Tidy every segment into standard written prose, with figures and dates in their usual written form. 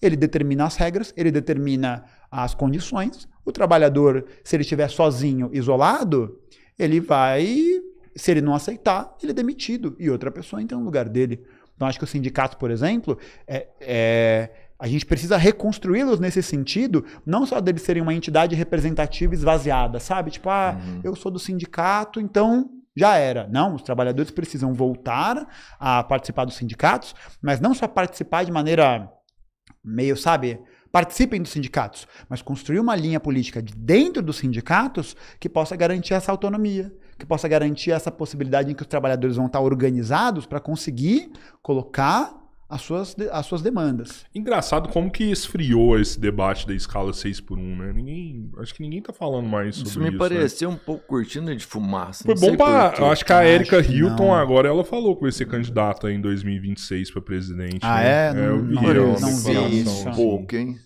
Ele determina as regras, ele determina as condições. O trabalhador, se ele estiver sozinho, isolado, ele vai, se ele não aceitar, ele é demitido e outra pessoa entra no lugar dele. Então, acho que os sindicatos, por exemplo, a gente precisa reconstruí-los nesse sentido, não só deles serem uma entidade representativa esvaziada, sabe? Tipo, eu sou do sindicato, então já era. Não, os trabalhadores precisam voltar a participar dos sindicatos, mas não só participar de maneira meio, sabe? Participem dos sindicatos, mas construir uma linha política de dentro dos sindicatos que possa garantir essa autonomia, que possa garantir essa possibilidade em que os trabalhadores vão estar organizados para conseguir colocar as suas demandas. Engraçado como que esfriou esse debate da escala 6x1, né? Acho que ninguém tá falando mais sobre isso. Isso me pareceu um pouco cortina de fumaça. Foi bom eu acho que a Erika Hilton agora, ela falou que vai ser candidata em 2026 para presidente. Né? Eu vi isso. Um pouco, hein?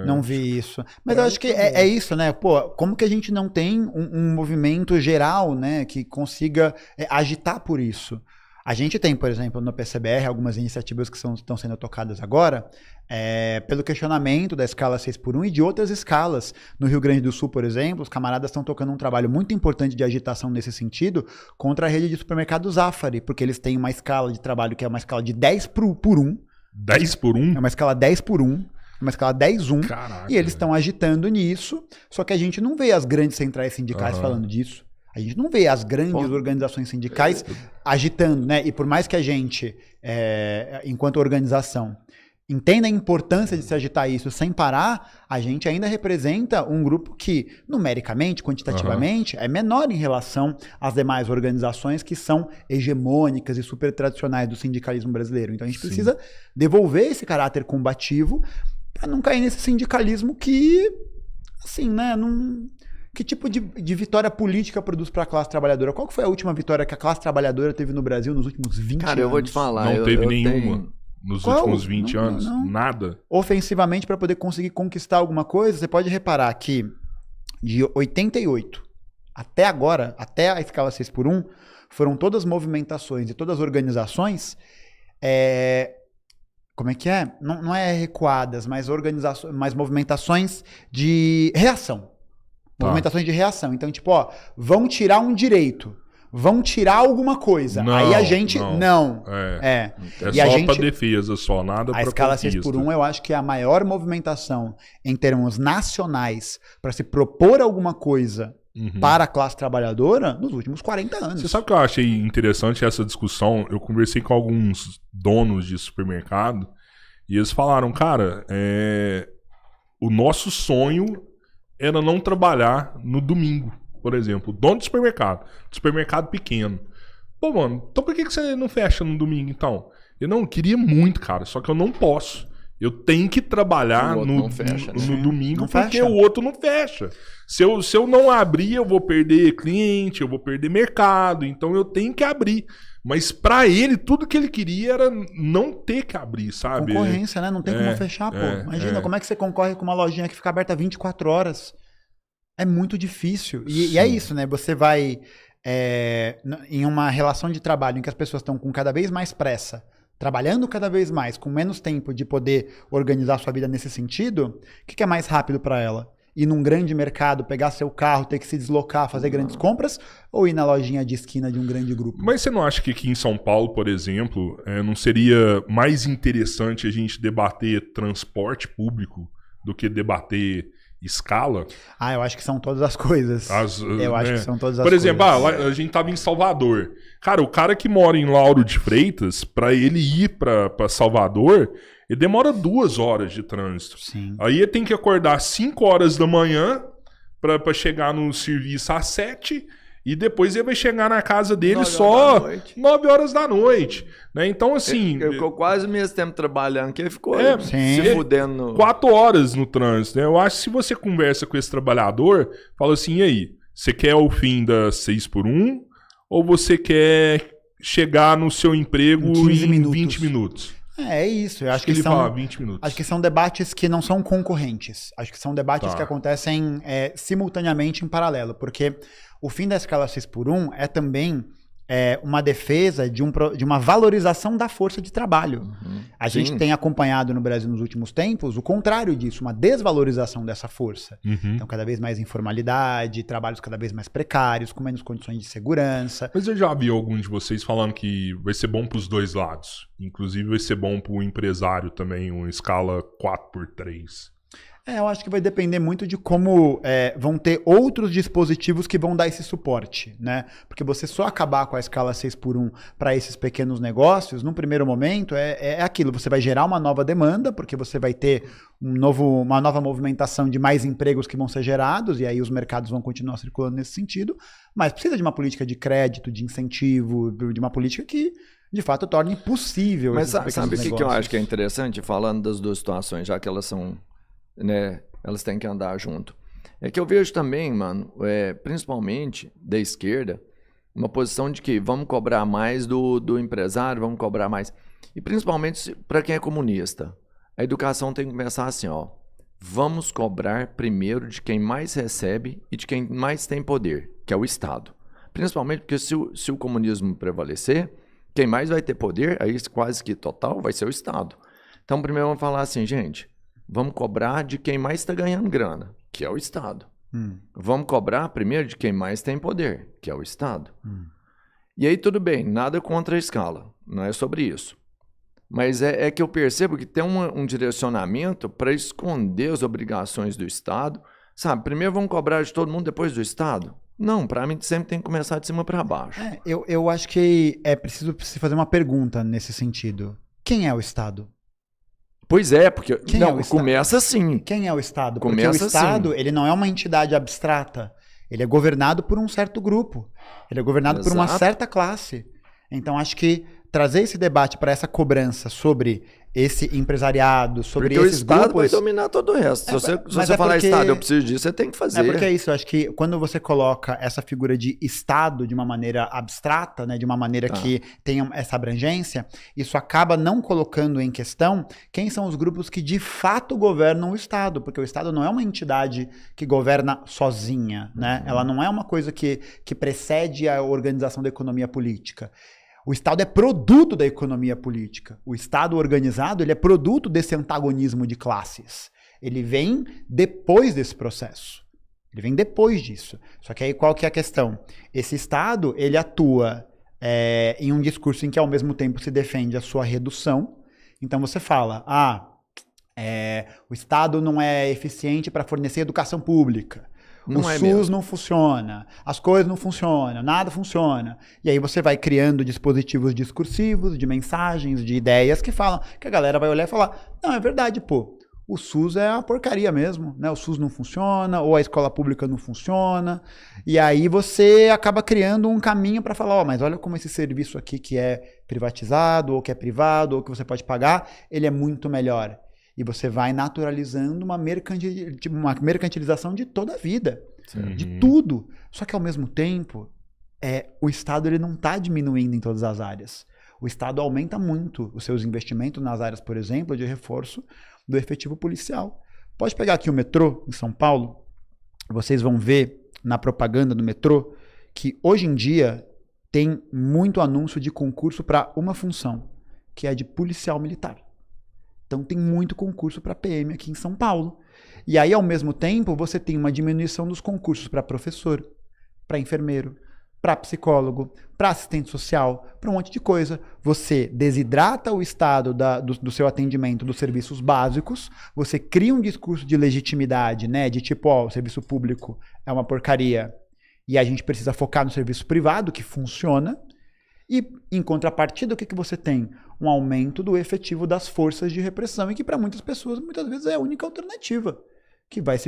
Não vi isso. Mas eu acho que é isso, né? Pô, como que a gente não tem um movimento geral, né, que consiga agitar por isso? A gente tem, por exemplo, no PCBR, algumas iniciativas que estão sendo tocadas agora pelo questionamento da escala 6x1 e de outras escalas. No Rio Grande do Sul, por exemplo, os camaradas estão tocando um trabalho muito importante de agitação nesse sentido contra a rede de supermercados Zafari, porque eles têm uma escala de trabalho que é uma escala de 10 por 1. 10 por 1? É uma escala 10 por 1. Uma escala 10-1. Caraca, e eles estão agitando nisso, só que a gente não vê as grandes centrais sindicais falando disso. A gente não vê as grandes organizações sindicais agitando, né? E por mais que a gente, enquanto organização, entenda a importância de se agitar isso sem parar, a gente ainda representa um grupo que, numericamente, quantitativamente, é menor em relação às demais organizações que são hegemônicas e super tradicionais do sindicalismo brasileiro. Então a gente precisa devolver esse caráter combativo para não cair nesse sindicalismo que, assim, né, que tipo de vitória política produz para a classe trabalhadora? Qual que foi a última vitória que a classe trabalhadora teve no Brasil nos últimos 20 anos? Cara, eu vou te falar. Não teve nenhuma nos últimos 20 anos? Não. Nada? Ofensivamente, para poder conseguir conquistar alguma coisa, você pode reparar que de 88 até agora, até a escala 6x1, foram todas movimentações e todas organizações... como é que é? Não é recuadas, mas movimentações de reação. Movimentações de reação. Então, tipo, vão tirar um direito, vão tirar alguma coisa. Aí a gente... Não. É e a só gente, pra defesa, só nada pra a escala conquista. 6x1 eu acho que é a maior movimentação em termos nacionais para se propor alguma coisa para a classe trabalhadora nos últimos 40 anos. Você sabe o que eu achei interessante essa discussão? Eu conversei com alguns donos de supermercado e eles falaram, cara, o nosso sonho era não trabalhar no domingo, por exemplo. Dono de supermercado pequeno. Pô, mano, então por que você não fecha no domingo, então? Eu não queria muito, cara, só que eu não posso. Eu tenho que trabalhar no domingo porque o outro não fecha. Se eu não abrir, eu vou perder cliente, eu vou perder mercado, então eu tenho que abrir. Mas pra ele, tudo que ele queria era não ter que abrir, sabe? Concorrência, né? Não tem como fechar, pô. Imagina, como é que você concorre com uma lojinha que fica aberta 24 horas? É muito difícil. E é isso, né? Você vai em uma relação de trabalho em que as pessoas estão com cada vez mais pressa, trabalhando cada vez mais, com menos tempo de poder organizar sua vida nesse sentido, o que é mais rápido para ela? Ir num grande mercado, pegar seu carro, ter que se deslocar, fazer grandes compras, ou ir na lojinha de esquina de um grande grupo? Mas você não acha que aqui em São Paulo, por exemplo, não seria mais interessante a gente debater transporte público do que debater escala? Eu acho que são todas as coisas. Eu acho que são todas as coisas. Por exemplo, a gente tava em Salvador. Cara, o cara que mora em Lauro de Freitas, pra ele ir pra Salvador, ele demora 2 horas de trânsito. Sim. Aí ele tem que acordar 5 horas da manhã pra chegar no serviço às 7, e depois ele vai chegar na casa dele só 9 horas da noite. Né? Então, assim... Ele ficou quase o mesmo tempo trabalhando, que ele ficou se fudendo. 4 horas no trânsito. Né? Eu acho que se você conversa com esse trabalhador, fala assim, e aí, você quer o fim da 6x1 ou você quer chegar no seu emprego em 20 minutos? É isso. Eu acho que ele fala 20 minutos. Acho que são debates que não são concorrentes. Acho que são debates que acontecem simultaneamente em paralelo. Porque o fim da escala 6x1 é também uma defesa de uma valorização da força de trabalho. A gente tem acompanhado no Brasil nos últimos tempos o contrário disso, uma desvalorização dessa força. Então, cada vez mais informalidade, trabalhos cada vez mais precários, com menos condições de segurança. Mas eu já vi algum de vocês falando que vai ser bom para os dois lados. Inclusive vai ser bom para o empresário também, uma escala 4x3. Eu acho que vai depender muito de como vão ter outros dispositivos que vão dar esse suporte, né? Porque você só acabar com a escala 6x1 para esses pequenos negócios, num primeiro momento, é aquilo. Você vai gerar uma nova demanda, porque você vai ter uma nova movimentação de mais empregos que vão ser gerados, e aí os mercados vão continuar circulando nesse sentido, mas precisa de uma política de crédito, de incentivo, de uma política que, de fato, torne possível esses pequenos negócios. Mas sabe o que eu acho que é interessante, falando das duas situações, já que elas são... né, elas têm que andar junto. É que eu vejo também, mano, principalmente da esquerda, uma posição de que vamos cobrar mais do empresário, vamos cobrar mais. E principalmente para quem é comunista. A educação tem que começar assim, ó. Vamos cobrar primeiro de quem mais recebe e de quem mais tem poder, que é o Estado. Principalmente porque se o comunismo prevalecer, quem mais vai ter poder, aí quase que total, vai ser o Estado. Então primeiro vamos falar assim, gente... Vamos cobrar de quem mais está ganhando grana, que é o Estado. Vamos cobrar primeiro de quem mais tem poder, que é o Estado. E aí tudo bem, nada contra a escala, não é sobre isso. Mas é que eu percebo que tem um direcionamento para esconder as obrigações do Estado. Sabe, primeiro vamos cobrar de todo mundo, depois do Estado? Não, para mim sempre tem que começar de cima para baixo. Eu acho que é preciso se fazer uma pergunta nesse sentido. Quem é o Estado? Pois é, porque começa assim. Quem é o Estado? Porque o Estado, ele não é uma entidade abstrata. Ele é governado por um certo grupo. Ele é governado por uma certa classe. Então, acho que trazer esse debate para essa cobrança sobre esse empresariado, sobre porque esses grupos... Porque o Estado vai dominar todo o resto. Se você falar Estado, eu preciso disso, você tem que fazer. Porque é isso, eu acho que quando você coloca essa figura de Estado de uma maneira abstrata, né, de uma maneira que tenha essa abrangência, isso acaba não colocando em questão quem são os grupos que de fato governam o Estado, porque o Estado não é uma entidade que governa sozinha, né? Ela não é uma coisa que precede a organização da economia política. O Estado é produto da economia política. O Estado organizado, ele é produto desse antagonismo de classes. Ele vem depois desse processo. Ele vem depois disso. Só que aí qual que é a questão? Esse Estado, ele atua em um discurso em que ao mesmo tempo se defende a sua redução. Então você fala, o Estado não é eficiente para fornecer educação pública. O SUS não funciona, as coisas não funcionam, nada funciona. E aí você vai criando dispositivos discursivos, de mensagens, de ideias que falam, que a galera vai olhar e falar, não, é verdade, pô, o SUS é uma porcaria mesmo, né? O SUS não funciona, ou a escola pública não funciona. E aí você acaba criando um caminho para falar, mas olha como esse serviço aqui que é privatizado, ou que é privado, ou que você pode pagar, ele é muito melhor. E você vai naturalizando uma mercantilização de toda a vida, de tudo. Só que, ao mesmo tempo, o Estado ele não está diminuindo em todas as áreas. O Estado aumenta muito os seus investimentos nas áreas, por exemplo, de reforço do efetivo policial. Pode pegar aqui o metrô, em São Paulo, vocês vão ver na propaganda do metrô que, hoje em dia, tem muito anúncio de concurso para uma função, que é de policial militar. Então tem muito concurso para PM aqui em São Paulo. E aí, ao mesmo tempo, você tem uma diminuição dos concursos para professor, para enfermeiro, para psicólogo, para assistente social, para um monte de coisa. Você desidrata o Estado do seu atendimento dos serviços básicos, você cria um discurso de legitimidade, né? De tipo, o serviço público é uma porcaria e a gente precisa focar no serviço privado, que funciona. E, em contrapartida, o que você tem? Um aumento do efetivo das forças de repressão e que, para muitas pessoas, muitas vezes é a única alternativa que vai se